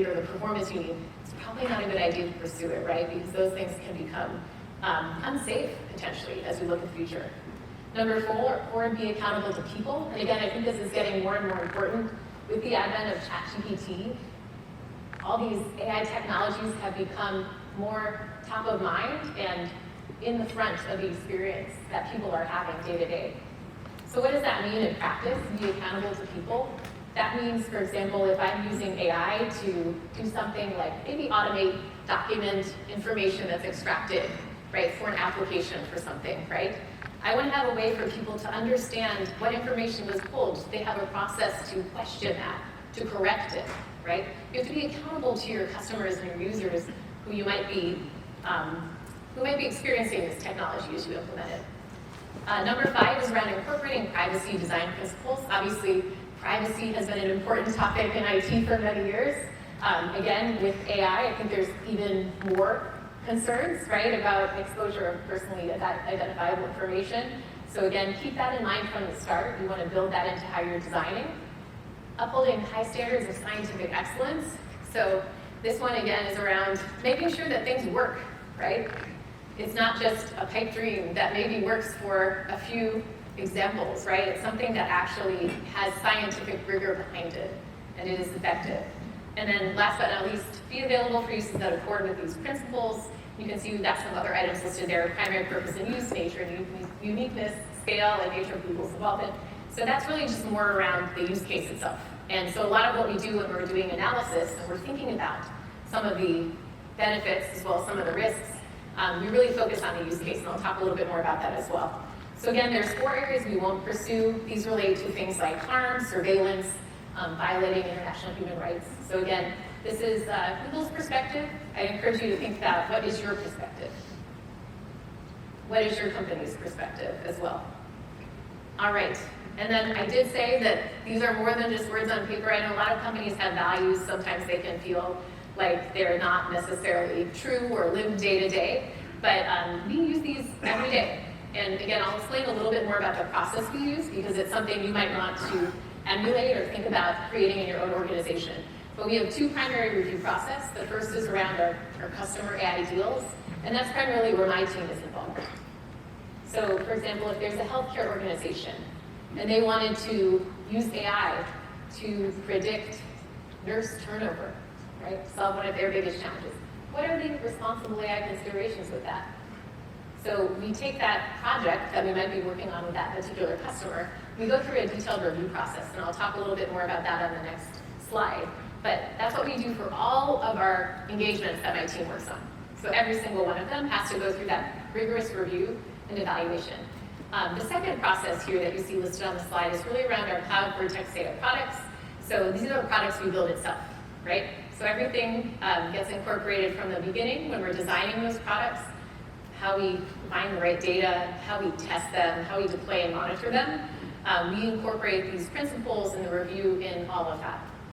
or the performance you need, it's probably not a good idea to pursue it, right? Because those things can become unsafe, potentially, as we look at the future. Number four, be accountable to people. And again, I think this is getting more and more important. With the advent of ChatGPT, all these AI technologies have become more top of mind and in the front of the experience that people are having day to day. So what does that mean in practice, be accountable to people? That means, for example, if I'm using AI to do something like maybe automate document information that's extracted, right, for an application for something, right? I want to have a way for people to understand what information was pulled. They have a process to question that, to correct it, right? You have to be accountable to your customers and your users who might be experiencing this technology as you implement it. Number 5 is around incorporating privacy design principles. Obviously, privacy has been an important topic in IT for many years. Again, with AI, I think there's even more concerns, right, about exposure of personally identifiable information. So again, keep that in mind from the start. You want to build that into how you're designing. Upholding high standards of scientific excellence. So this one, again, is around making sure that things work, right? It's not just a pipe dream that maybe works for a few examples, right? It's something that actually has scientific rigor behind it, and it is effective. And then last but not least, be available for uses that accord with these principles. You can see we've got some other items listed there: primary purpose and use, nature and uniqueness, scale, and nature of Google's involvement. So that's really just more around the use case itself. And so a lot of what we do when we're doing analysis and we're thinking about some of the benefits as well as some of the risks, we really focus on the use case, and I'll talk a little bit more about that as well. So again, there's 4 areas we won't pursue. These relate to things like harm, surveillance, violating international human rights. So again, this is Google's perspective. I encourage you to think about what is your perspective. What is your company's perspective as well? All right, and then I did say that these are more than just words on paper. I know a lot of companies have values. Sometimes they can feel like they're not necessarily true or lived day to day, but we use these every day. And again, I'll explain a little bit more about the process we use because it's something you might want to emulate or think about creating in your own organization. But we have 2 primary review processes. The first is around our customer AI deals, and that's primarily where my team is involved. So for example, if there's a healthcare organization and they wanted to use AI to predict nurse turnover, right, solve one of their biggest challenges, what are the responsible AI considerations with that? So we take that project that we might be working on with that particular customer, we go through a detailed review process, and I'll talk a little bit more about that on the next slide. But that's what we do for all of our engagements that my team works on. So every single one of them has to go through that rigorous review and evaluation. The second process here that you see listed on the slide is really around our Cloud Vertex data products. So these are the products we build itself, right? So everything gets incorporated from the beginning when we're designing those products, how we find the right data, how we test them, how we deploy and monitor them. We incorporate these principles and the review in all of that.